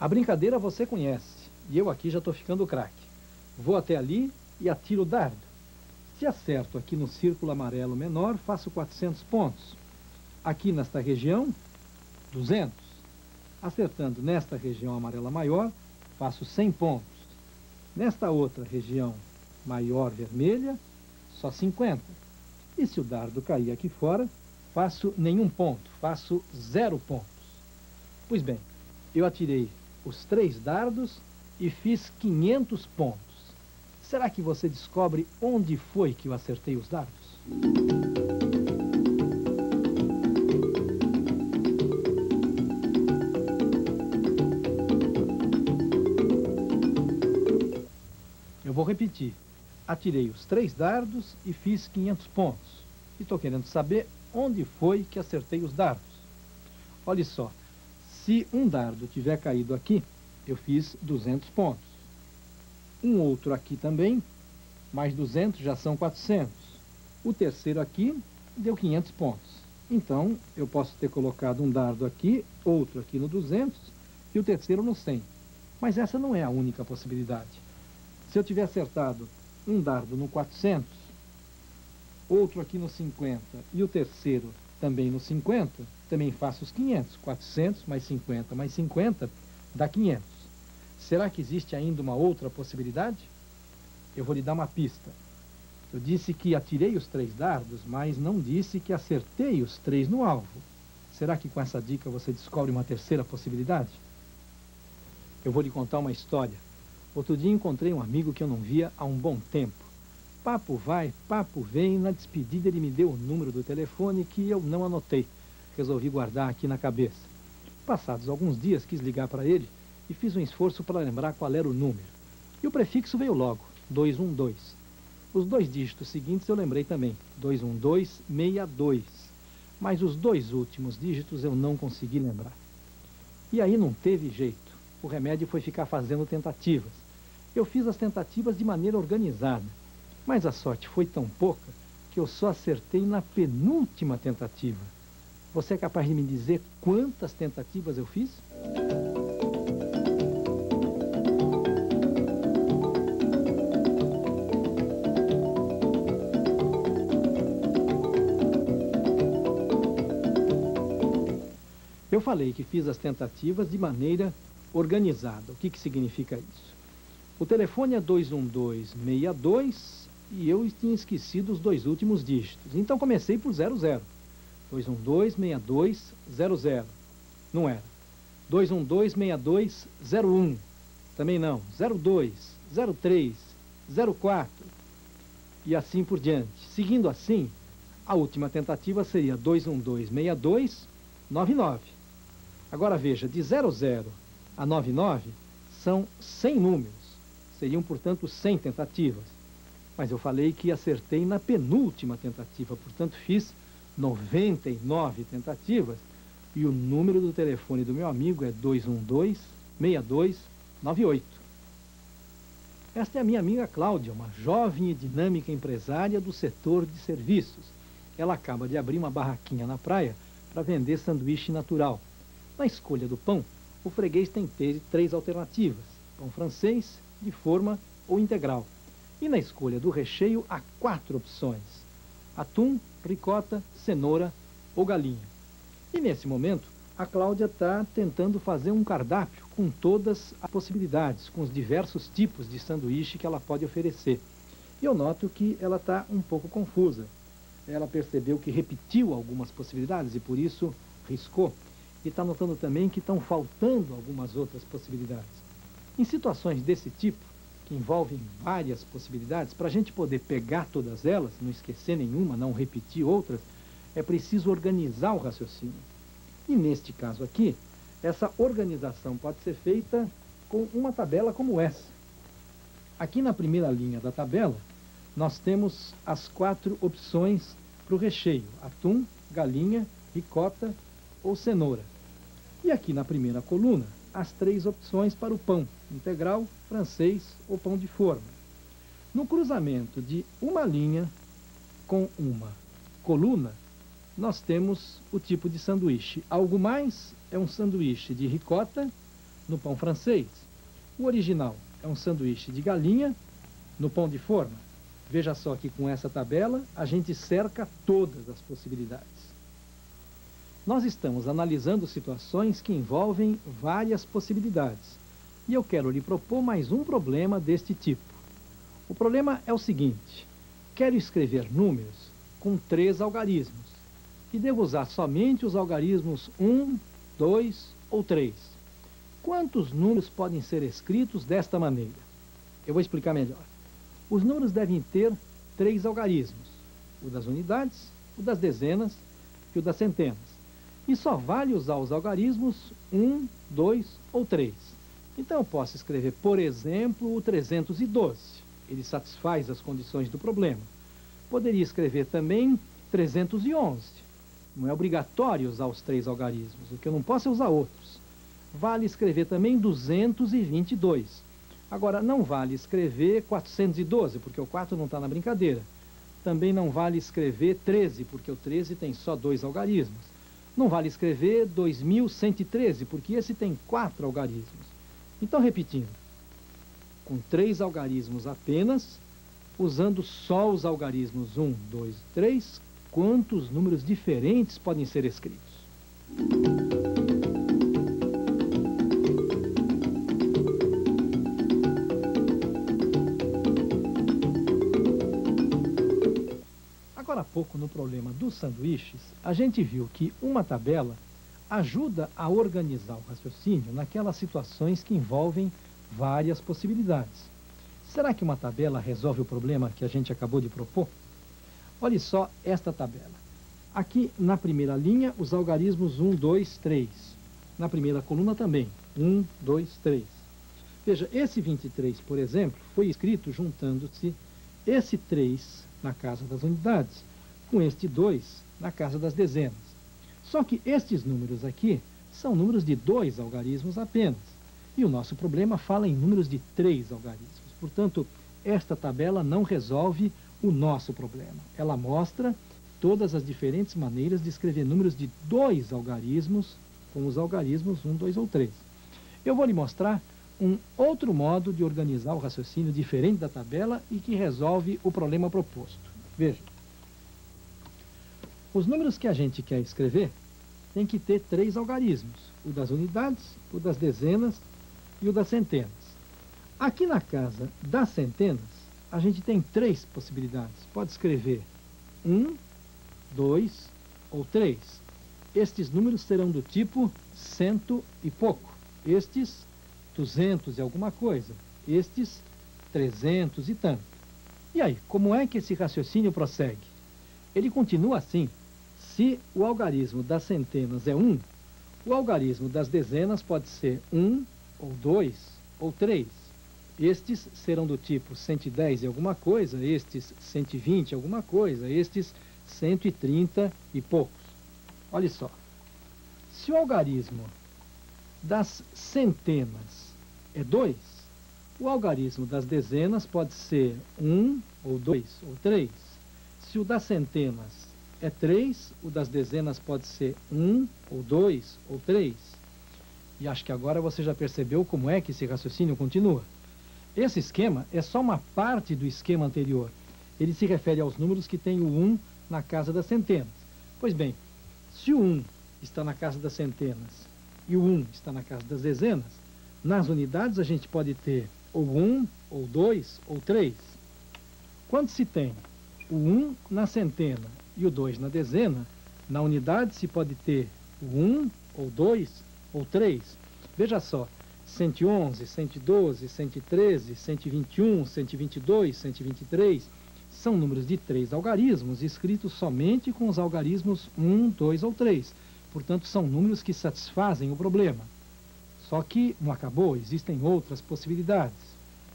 A brincadeira você conhece, e eu aqui já estou ficando craque. Vou até ali e atiro o dardo. Se acerto aqui no círculo amarelo menor, faço 400 pontos. Aqui nesta região, 200. Acertando nesta região amarela maior, faço 100 pontos. Nesta outra região maior vermelha, só 50. E se o dardo cair aqui fora, faço nenhum ponto, faço 0 pontos. Pois bem, eu atirei os 3 dardos e fiz 500 pontos. Será que você descobre onde foi que eu acertei os dardos? Eu vou repetir. Atirei os 3 dardos e fiz 500 pontos. E estou querendo saber onde foi que acertei os dardos. Olha só, se um dardo tiver caído aqui, eu fiz 200 pontos. Um outro aqui também, mais 200 já são 400. O terceiro aqui deu 500 pontos. Então, eu posso ter colocado um dardo aqui, outro aqui no 200 e o terceiro no 100. Mas essa não é a única possibilidade. Se eu tiver acertado um dardo no 400, outro aqui no 50 e o terceiro também no 50, também faço os 500. 400 mais 50 mais 50 dá 500. Será que existe ainda uma outra possibilidade? Eu vou lhe dar uma pista. Eu disse que atirei os 3 dardos, mas não disse que acertei os 3 no alvo. Será que com essa dica você descobre uma terceira possibilidade? Eu vou lhe contar uma história. Outro dia encontrei um amigo que eu não via há um bom tempo. Papo vai, papo vem, na despedida ele me deu o número do telefone que eu não anotei. Resolvi guardar aqui na cabeça. Passados alguns dias quis ligar para ele e fiz um esforço para lembrar qual era o número. E o prefixo veio logo, 212. Os 2 dígitos seguintes eu lembrei também, 21262. Mas os 2 últimos dígitos eu não consegui lembrar. E aí não teve jeito. O remédio foi ficar fazendo tentativas. Eu fiz as tentativas de maneira organizada, mas a sorte foi tão pouca que eu só acertei na penúltima tentativa. Você é capaz de me dizer quantas tentativas eu fiz? Eu falei que fiz as tentativas de maneira organizada. O que significa isso? O telefone é 21262 e eu tinha esquecido os 2 últimos dígitos. Então comecei por 00. 2126200. Não era. 2126201. Também não. 02, 03, 04. E assim por diante. Seguindo assim, a última tentativa seria 2126299. Agora veja, de 00 a 99 são 100 números. Seriam, portanto, 100 tentativas. Mas eu falei que acertei na penúltima tentativa, portanto fiz 99 tentativas e o número do telefone do meu amigo é 212-6298. Esta é a minha amiga Cláudia, uma jovem e dinâmica empresária do setor de serviços. Ela acaba de abrir uma barraquinha na praia para vender sanduíche natural. Na escolha do pão, o freguês tem 3 alternativas: pão francês, de forma ou integral. E na escolha do recheio há 4 opções: atum, ricota, cenoura ou galinha. E nesse momento, a Cláudia está tentando fazer um cardápio com todas as possibilidades, com os diversos tipos de sanduíche que ela pode oferecer. E eu noto que ela está um pouco confusa. Ela percebeu que repetiu algumas possibilidades e por isso riscou. E está notando também que estão faltando algumas outras possibilidades. Em situações desse tipo, que envolvem várias possibilidades, para a gente poder pegar todas elas, não esquecer nenhuma, não repetir outras, é preciso organizar o raciocínio. E neste caso aqui, essa organização pode ser feita com uma tabela como essa. Aqui na primeira linha da tabela, nós temos as 4 opções para o recheio: atum, galinha, ricota ou cenoura. E aqui na primeira coluna, as 3 opções para o pão: integral, francês ou pão de forma. No cruzamento de uma linha com uma coluna, nós temos o tipo de sanduíche. Algo mais é um sanduíche de ricota, no pão francês. O original é um sanduíche de galinha no pão de forma. Veja só que com essa tabela a gente cerca todas as possibilidades. Nós estamos analisando situações que envolvem várias possibilidades. E eu quero lhe propor mais um problema deste tipo. O problema é o seguinte: quero escrever números com 3 algarismos e devo usar somente os algarismos 1, 2 ou 3. Quantos números podem ser escritos desta maneira? Eu vou explicar melhor. Os números devem ter 3 algarismos: o das unidades, o das dezenas e o das centenas. E só vale usar os algarismos 1, 2 ou 3. Então eu posso escrever, por exemplo, o 312. Ele satisfaz as condições do problema. Poderia escrever também 311. Não é obrigatório usar os 3 algarismos, o que eu não posso é usar outros. Vale escrever também 222. Agora, não vale escrever 412, porque o 4 não está na brincadeira. Também não vale escrever 13, porque o 13 tem só 2 algarismos. Não vale escrever 2113, porque esse tem 4 algarismos. Então, repetindo, com 3 algarismos apenas, usando só os algarismos 1, 2 e 3, quantos números diferentes podem ser escritos? Agora há pouco, no problema dos sanduíches, a gente viu que uma tabela ajuda a organizar o raciocínio naquelas situações que envolvem várias possibilidades. Será que uma tabela resolve o problema que a gente acabou de propor? Olhe só esta tabela. Aqui na primeira linha, os algarismos 1, 2, 3. Na primeira coluna também, 1, 2, 3. Veja, esse 23, por exemplo, foi escrito juntando-se esse 3 na casa das unidades com este 2 na casa das dezenas. Só que estes números aqui são números de 2 algarismos apenas. E o nosso problema fala em números de 3 algarismos. Portanto, esta tabela não resolve o nosso problema. Ela mostra todas as diferentes maneiras de escrever números de 2 algarismos com os algarismos 1, 2 ou 3. Eu vou lhe mostrar um outro modo de organizar o raciocínio diferente da tabela e que resolve o problema proposto. Veja. Os números que a gente quer escrever tem que ter 3 algarismos: o das unidades, o das dezenas e o das centenas. Aqui na casa das centenas, a gente tem 3 possibilidades. Pode escrever 1, 2 ou 3. Estes números serão do tipo 100 e pouco. Estes, 200 e alguma coisa. Estes, 300 e tanto. E aí, como é que esse raciocínio prossegue? Ele continua assim. Se o algarismo das centenas é 1, o algarismo das dezenas pode ser 1, ou 2, ou 3. Estes serão do tipo 110 e alguma coisa, estes 120 e alguma coisa, estes 130 e poucos. Olha só. Se o algarismo das centenas é 2, o algarismo das dezenas pode ser 1, ou 2, ou 3. Se o das centenas é 3, o das dezenas pode ser 1, ou 2, ou 3. E acho que agora você já percebeu como é que esse raciocínio continua. Esse esquema é só uma parte do esquema anterior. Ele se refere aos números que têm o 1 na casa das centenas. Pois bem, se o 1 está na casa das centenas e o 1 está na casa das dezenas, nas unidades a gente pode ter ou 1, ou 2, ou 3. Quando se tem o 1 na centena e o 2 na dezena, na unidade se pode ter o 1, ou 2, ou 3. Veja só, 111, 112, 113, 121, 122, 123 são números de 3 algarismos escritos somente com os algarismos 1, 2 ou 3. Portanto, são números que satisfazem o problema. Só que não acabou, existem outras possibilidades.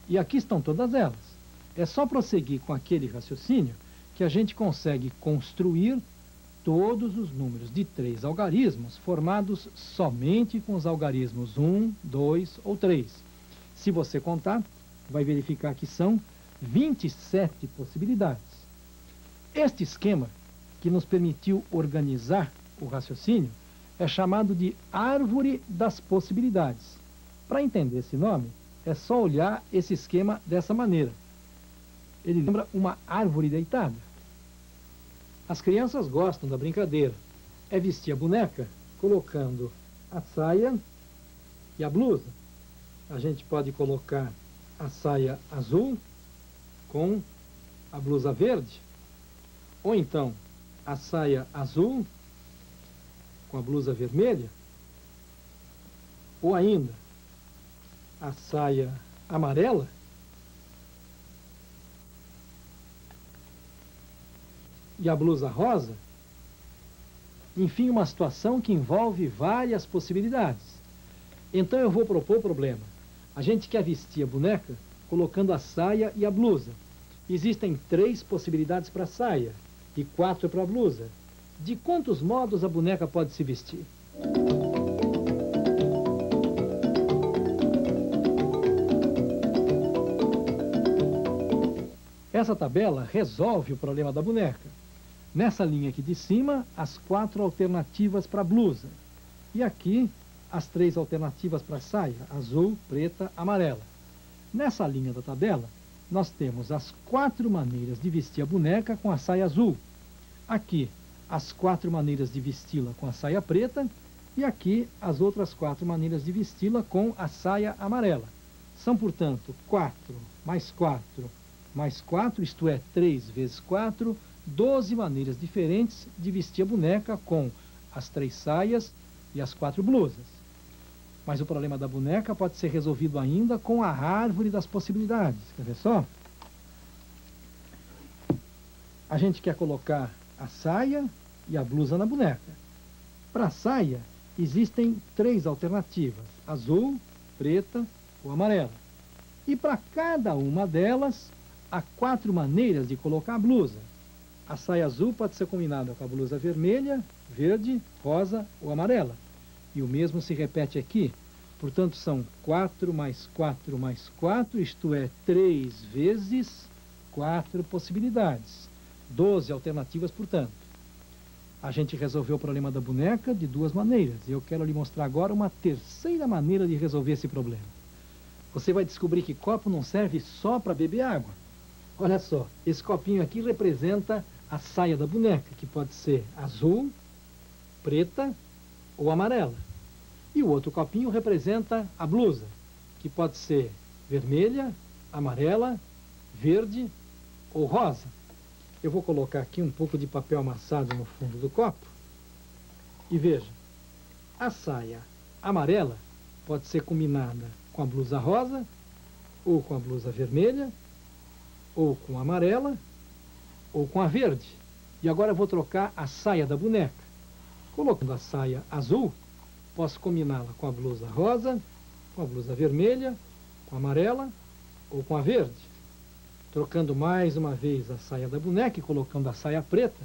E aqui estão todas elas. É só prosseguir com aquele raciocínio que a gente consegue construir todos os números de 3 algarismos formados somente com os algarismos 1, 2 ou 3. Se você contar, vai verificar que são 27 possibilidades. Este esquema, que nos permitiu organizar o raciocínio, é chamado de árvore das possibilidades. Para entender esse nome, é só olhar esse esquema dessa maneira. Ele lembra uma árvore deitada. As crianças gostam da brincadeira. É vestir a boneca colocando a saia e a blusa. A gente pode colocar a saia azul com a blusa verde, ou então a saia azul com a blusa vermelha, ou ainda a saia amarela e a blusa rosa. Enfim, uma situação que envolve várias possibilidades. Então eu vou propor o problema. A gente quer vestir a boneca colocando a saia e a blusa. Existem 3 possibilidades para a saia e 4 para a blusa. De quantos modos a boneca pode se vestir? Essa tabela resolve o problema da boneca. Nessa linha aqui de cima, as 4 alternativas para a blusa. E aqui, as 3 alternativas para a saia, azul, preta, amarela. Nessa linha da tabela, nós temos as 4 maneiras de vestir a boneca com a saia azul. Aqui, as 4 maneiras de vesti-la com a saia preta. E aqui, as outras 4 maneiras de vesti-la com a saia amarela. São, portanto, 4 mais 4 mais 4, isto é, 3 vezes 4, 12 maneiras diferentes de vestir a boneca com as 3 saias e as 4 blusas. Mas o problema da boneca pode ser resolvido ainda com a árvore das possibilidades. Quer ver só? A gente quer colocar a saia e a blusa na boneca. Para a saia, existem 3 alternativas: azul, preta ou amarela. E para cada uma delas, há 4 maneiras de colocar a blusa. A saia azul pode ser combinada com a blusa vermelha, verde, rosa ou amarela. E o mesmo se repete aqui. Portanto, são 4 mais 4 mais 4, isto é, 3 vezes 4 possibilidades. 12 alternativas, portanto. A gente resolveu o problema da boneca de 2 maneiras. E eu quero lhe mostrar agora uma terceira maneira de resolver esse problema. Você vai descobrir que copo não serve só para beber água. Olha só, esse copinho aqui representa a saia da boneca, que pode ser azul, preta ou amarela. E o outro copinho representa a blusa, que pode ser vermelha, amarela, verde ou rosa. Eu vou colocar aqui um pouco de papel amassado no fundo do copo. E veja, a saia amarela pode ser combinada com a blusa rosa, ou com a blusa vermelha, ou com a amarela, ou com a verde. E agora eu vou trocar a saia da boneca. Colocando a saia azul, posso combiná-la com a blusa rosa, com a blusa vermelha, com a amarela ou com a verde. Trocando mais uma vez a saia da boneca e colocando a saia preta,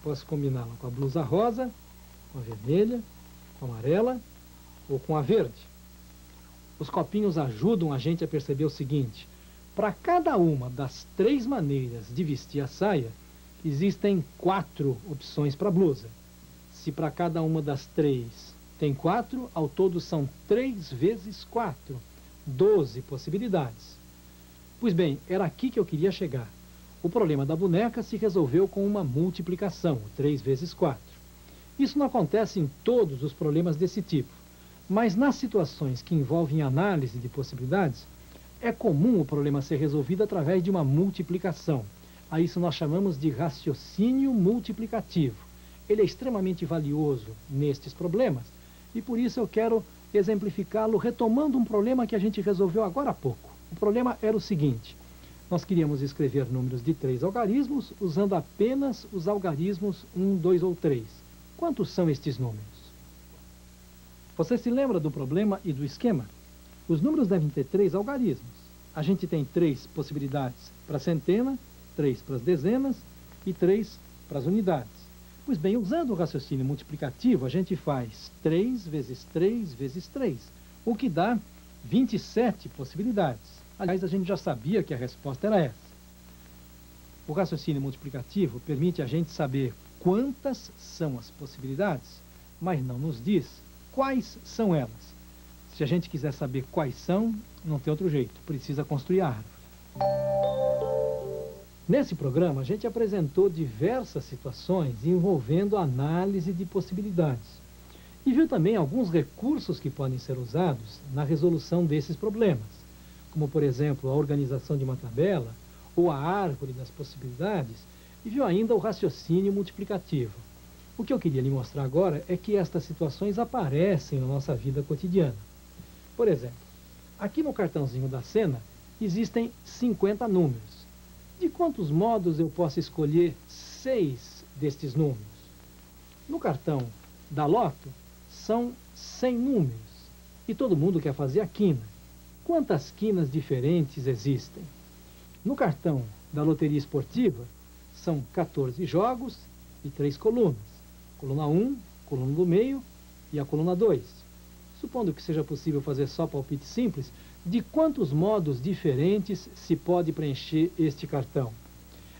posso combiná-la com a blusa rosa, com a vermelha, com a amarela ou com a verde. Os copinhos ajudam a gente a perceber o seguinte: para cada uma das 3 maneiras de vestir a saia, existem 4 opções para a blusa. Se para cada uma das 3 tem 4, ao todo são 3 vezes 4, 12 possibilidades. Pois bem, era aqui que eu queria chegar. O problema da boneca se resolveu com uma multiplicação, 3 vezes 4. Isso não acontece em todos os problemas desse tipo, mas nas situações que envolvem análise de possibilidades, é comum o problema ser resolvido através de uma multiplicação. A isso nós chamamos de raciocínio multiplicativo. Ele é extremamente valioso nestes problemas e por isso eu quero exemplificá-lo retomando um problema que a gente resolveu agora há pouco. O problema era o seguinte: nós queríamos escrever números de 3 algarismos usando apenas os algarismos 1, 2 ou 3. Quantos são estes números? Você se lembra do problema e do esquema? Os números devem ter 3 algarismos. A gente tem 3 possibilidades para a centena, 3 para as dezenas e 3 para as unidades. Pois bem, usando o raciocínio multiplicativo, a gente faz 3 vezes 3 vezes 3, o que dá 27 possibilidades. Aliás, a gente já sabia que a resposta era essa. O raciocínio multiplicativo permite a gente saber quantas são as possibilidades, mas não nos diz quais são elas. Se a gente quiser saber quais são, não tem outro jeito, precisa construir a árvore. Nesse programa, a gente apresentou diversas situações envolvendo análise de possibilidades e viu também alguns recursos que podem ser usados na resolução desses problemas, como, por exemplo, a organização de uma tabela ou a árvore das possibilidades, e viu ainda o raciocínio multiplicativo. O que eu queria lhe mostrar agora é que estas situações aparecem na nossa vida cotidiana. Por exemplo, aqui no cartãozinho da cena existem 50 números. De quantos modos eu posso escolher 6 destes números? No cartão da Loto, são 100 números. E todo mundo quer fazer a quina. Quantas quinas diferentes existem? No cartão da Loteria Esportiva, são 14 jogos e 3 colunas. Coluna 1, coluna do meio e a coluna 2. Supondo que seja possível fazer só palpite simples, de quantos modos diferentes se pode preencher este cartão?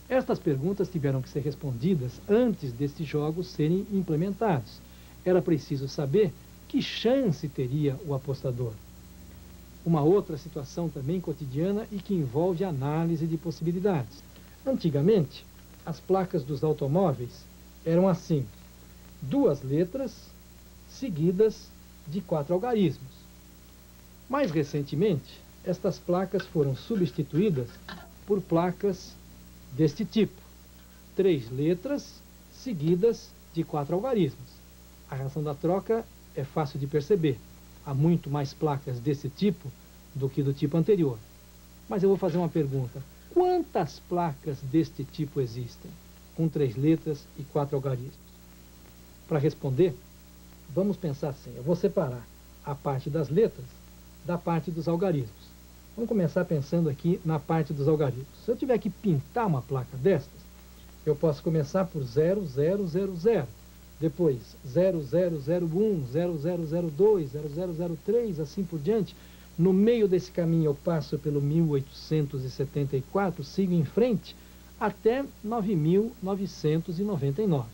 Estas perguntas tiveram que ser respondidas antes destes jogos serem implementados. Era preciso saber que chance teria o apostador. Uma outra situação também cotidiana e que envolve análise de possibilidades. Antigamente, as placas dos automóveis eram assim: 2 letras seguidas de 4 algarismos. Mais recentemente, estas placas foram substituídas por placas deste tipo: 3 letras seguidas de 4 algarismos. A razão da troca é fácil de perceber. Há muito mais placas desse tipo do que do tipo anterior. Mas eu vou fazer uma pergunta: quantas placas deste tipo existem, com 3 letras e 4 algarismos? Para responder, vamos pensar assim: eu vou separar a parte das letras da parte dos algarismos. Vamos começar pensando aqui na parte dos algarismos. Se eu tiver que pintar uma placa destas, eu posso começar por 0000, depois 0001, 0002, 0003, assim por diante. No meio desse caminho eu passo pelo 1874, sigo em frente até 9.999.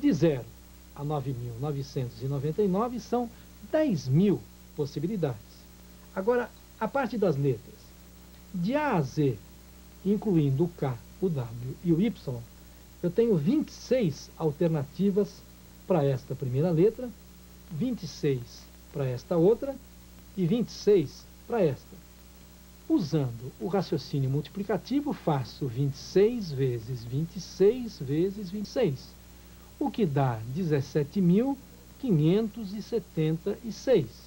De 0 a 9.999 são 10.000 possibilidades. Agora, a parte das letras. De A a Z, incluindo o K, o W e o Y, eu tenho 26 alternativas para esta primeira letra, 26 para esta outra e 26 para esta. Usando o raciocínio multiplicativo, faço 26 vezes 26 vezes 26, o que dá 17.576.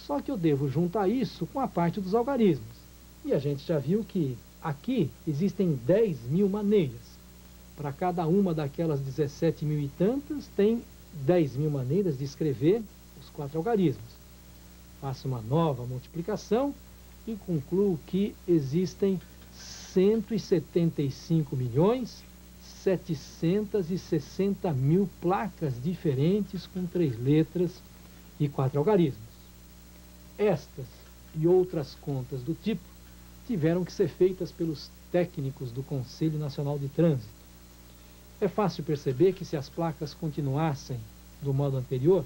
Só que eu devo juntar isso com a parte dos algarismos. E a gente já viu que aqui existem 10.000 maneiras. Para cada uma daquelas 17.000 e tantas, tem 10.000 maneiras de escrever os 4 algarismos. Faço uma nova multiplicação e concluo que existem 175.760.000 placas diferentes com 3 letras e 4 algarismos. Estas e outras contas do tipo tiveram que ser feitas pelos técnicos do Conselho Nacional de Trânsito. É fácil perceber que se as placas continuassem do modo anterior,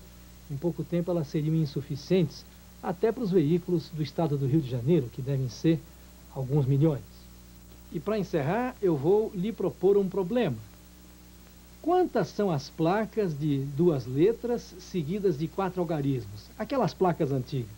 em pouco tempo elas seriam insuficientes até para os veículos do estado do Rio de Janeiro, que devem ser alguns milhões. E para encerrar, eu vou lhe propor um problema. Quantas são as placas de 2 letras seguidas de 4 algarismos? Aquelas placas antigas.